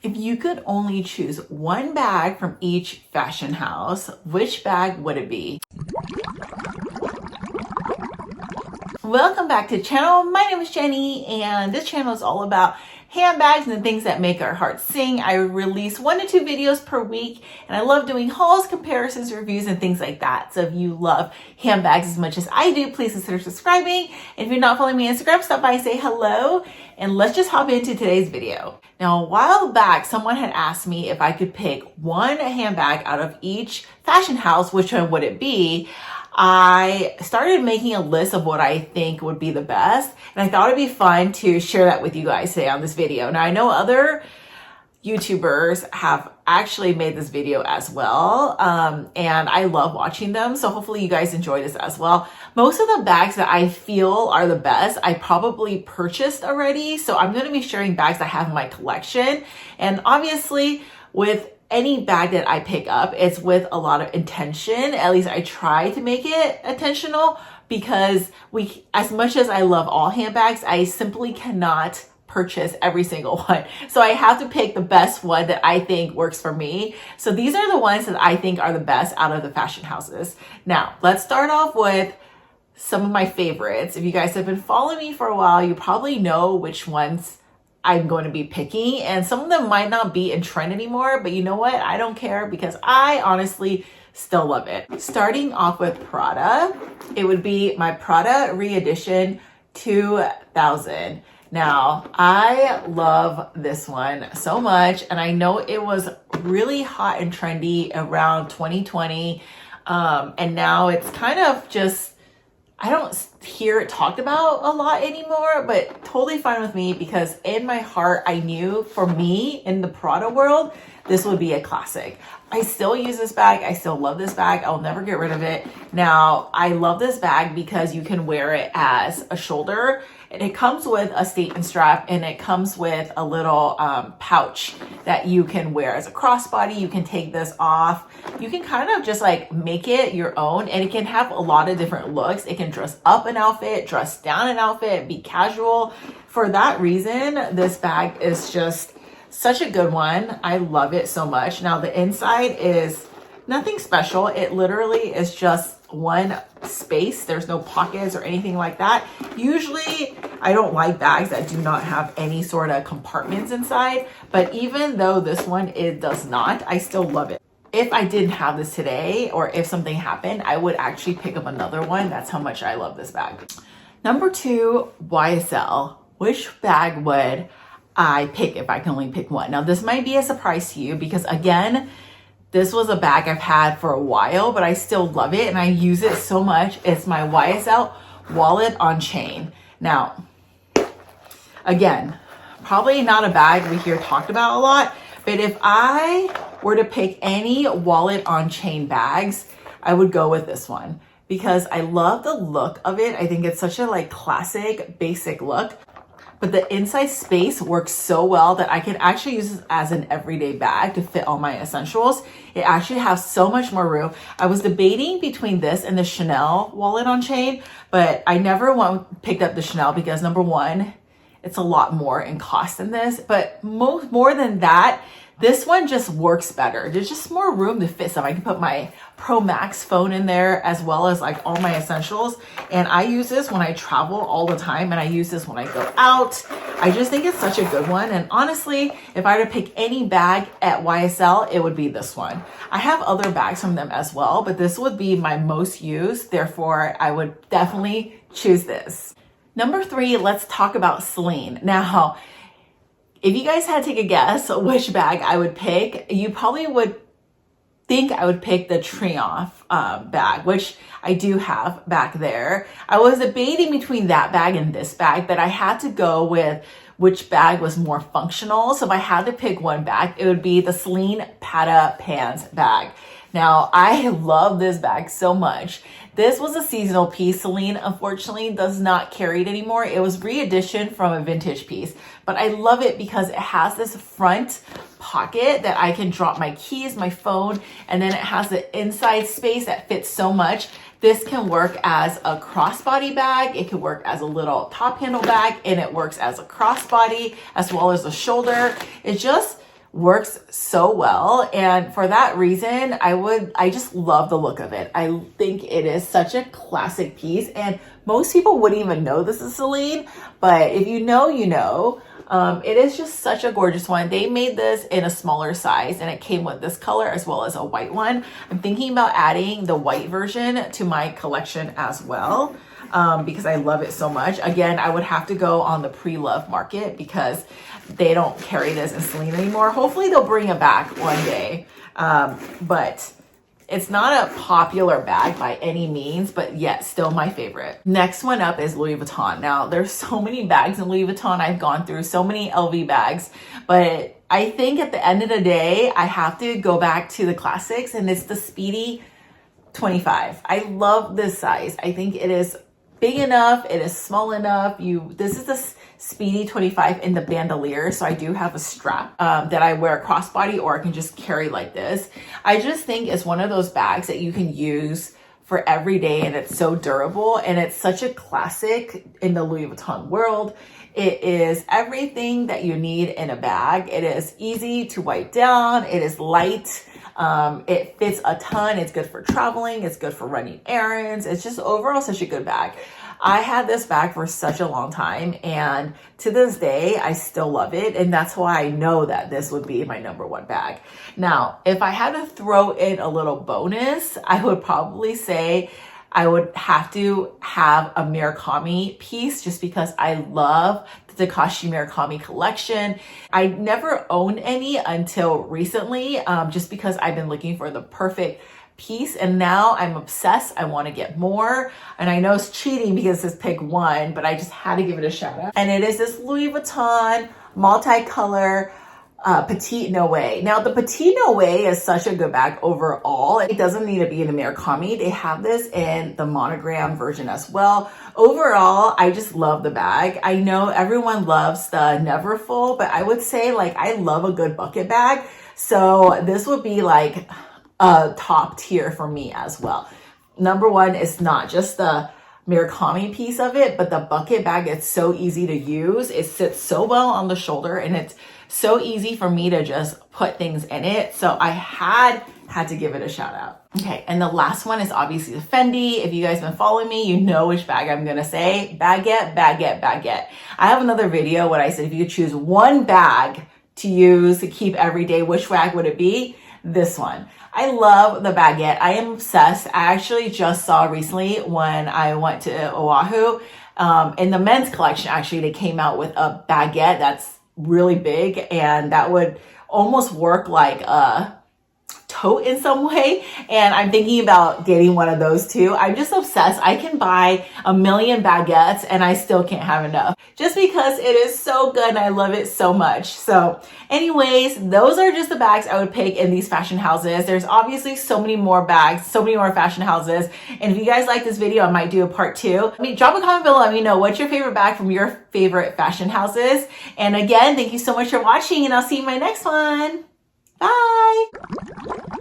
If you could only choose one bag from each fashion house, which bag would it be? Welcome back to the channel. My name is Jenny, and this channel is all about handbags and the things that make our hearts sing. I release 1 to 2 videos per week, and I love doing hauls, comparisons, reviews, and things like that. So if you love handbags as much as I do, please consider subscribing. And if you're not following me on Instagram, stop by and say hello, and let's just hop into today's video. Now, a while back, someone had asked me if I could pick one handbag out of each fashion house, which one would it be? I started making a list of what I think would be the best, and I thought it'd be fun to share that with you guys today on this video. Now, I know other YouTubers have actually made this video as well, and I love watching them, so hopefully you guys enjoy this as well. Most of the bags that I feel are the best, I probably purchased already, so I'm going to be sharing bags I have in my collection, and obviously with any bag that I pick up, it's with a lot of intention. At least I try to make it intentional, because as much as I love all handbags, I simply cannot purchase every single one. So I have to pick the best one that I think works for me. So these are the ones that I think are the best out of the fashion houses. Now, let's start off with some of my favorites. If you guys have been following me for a while, you probably know which ones I'm going to be picking, and some of them might not be in trend anymore, but you know what? I don't care, because I honestly still love it. Starting off with Prada, it would be my Prada re-edition 2000. Now, I love this one so much, and I know it was really hot and trendy around 2020, and now it's kind of just, I don't hear it talked about a lot anymore, but totally fine with me, because in my heart, I knew for me in the Prada world, this would be a classic. I still use this bag. I still love this bag. I'll never get rid of it. Now, I love this bag because you can wear it as a shoulder, and it comes with a statement strap, and it comes with a little pouch that you can wear as a crossbody. You can take this off. You can kind of just like make it your own, and it can have a lot of different looks. It can dress up an outfit, dress down an outfit, be casual. For that reason, this bag is just such a good one. I love it so much. Now, the inside is nothing special. It literally is just one space. There's no pockets or anything like that. Usually, I don't like bags that do not have any sort of compartments inside, but even though this one, it does not, I still love it. If I didn't have this today, or if something happened, I would actually pick up another one. That's how much I love this bag. Number 2, YSL. Which bag would I pick if I can only pick one? Now, this might be a surprise to you, because again, this was a bag I've had for a while, but I still love it and I use it so much. It's my YSL wallet on chain. Now, again, probably not a bag we hear talked about a lot, but if I were to pick any wallet on chain bags, I would go with this one, because I love the look of it. I think it's such a like classic, basic look. But the inside space works so well that I can actually use this as an everyday bag to fit all my essentials. It actually has so much more room. I was debating between this and the Chanel wallet on chain, but I never picked up the Chanel because, number one, it's a lot more in cost than this. But more than that, this one just works better. There's just more room to fit stuff. I can put my Pro Max phone in there, as well as like all my essentials. And I use this when I travel all the time, and I use this when I go out. I just think it's such a good one. And honestly, if I were to pick any bag at YSL, it would be this one. I have other bags from them as well, but this would be my most used. Therefore, I would definitely choose this. Number 3, let's talk about Celine. Now, if you guys had to take a guess which bag I would pick, you probably would think I would pick the Triomphe bag, which I do have back there. I was debating between that bag and this bag, but I had to go with which bag was more functional. So if I had to pick one bag, it would be the Celine Prada Pants bag. Now, I love this bag so much. This was a seasonal piece. Celine, unfortunately, does not carry it anymore. It was re-editioned from a vintage piece, but I love it because it has this front pocket that I can drop my keys, my phone, and then it has the inside space that fits so much. This can work as a crossbody bag. It can work as a little top handle bag, and it works as a crossbody as well as a shoulder. It just works so well, and for that reason I just love the look of it. I think it is such a classic piece, and most people wouldn't even know this is Celine, but if you know, you know. It is just such a gorgeous one. They made this in a smaller size, and it came with this color as well as a white one. I'm thinking about adding the white version to my collection as well, because I love it so much. Again, I would have to go on the pre-love market because they don't carry this in Celine anymore. Hopefully they'll bring it back one day. But it's not a popular bag by any means, but yet still my favorite. Next one up is Louis Vuitton. Now, there's so many bags in Louis Vuitton I've gone through, so many LV bags, but I think at the end of the day, I have to go back to the classics, and it's the Speedy 25. I love this size. I think it is big enough, it is small enough. This is the Speedy 25 in the bandolier, so I do have a strap that I wear crossbody, or I can just carry like this. I just think it's one of those bags that you can use for every day, and it's so durable, and it's such a classic in the Louis Vuitton world. It is everything that you need in a bag. It is easy to wipe down, it is light, it fits a ton, it's good for traveling, it's good for running errands. It's just overall such a good bag. I had this bag for such a long time, and to this day, I still love it. And that's why I know that this would be my number one bag. Now, if I had to throw in a little bonus, I would probably say I would have to have a Murakami piece, just because I love the Takashi Murakami collection. I never owned any until recently, just because I've been looking for the perfect piece, and now I'm obsessed. I want to get more, and I know it's cheating because it says pick one, but I just had to give it a shout out. And it is this Louis Vuitton multicolor Petite Noe. Now, the Petite Noe is such a good bag overall. It doesn't need to be in a Murakami. They have this in the monogram version as well. Overall, I just love the bag. I know everyone loves the Never Full, but I would say, like, I love a good bucket bag. So this would be like a top tier for me as well. Number one is not just the Murakami piece of it, but the bucket bag. It's so easy to use. It sits so well on the shoulder, and it's so easy for me to just put things in it. So I had to give it a shout out. Okay, and the last one is obviously the Fendi. If you guys been following me, you know which bag I'm gonna say. Baguette, baguette, baguette. I have another video where I said if you could choose one bag to use to keep every day, which bag would it be? This one. I love the baguette. I am obsessed. I actually just saw recently when I went to Oahu, in the men's collection, actually, they came out with a baguette that's really big, and that would almost work like a tote in some way, and I'm thinking about getting one of those too. I'm just obsessed. I can buy a million baguettes and I still can't have enough, just because it is so good and I love it so much. So anyways, those are just the bags I would pick in these fashion houses. There's obviously so many more bags, so many more fashion houses, and if you guys like this video, I might do a part 2. Drop a comment below, let me know what's your favorite bag from your favorite fashion houses. And again, thank you so much for watching, and I'll see you in my next one. Bye!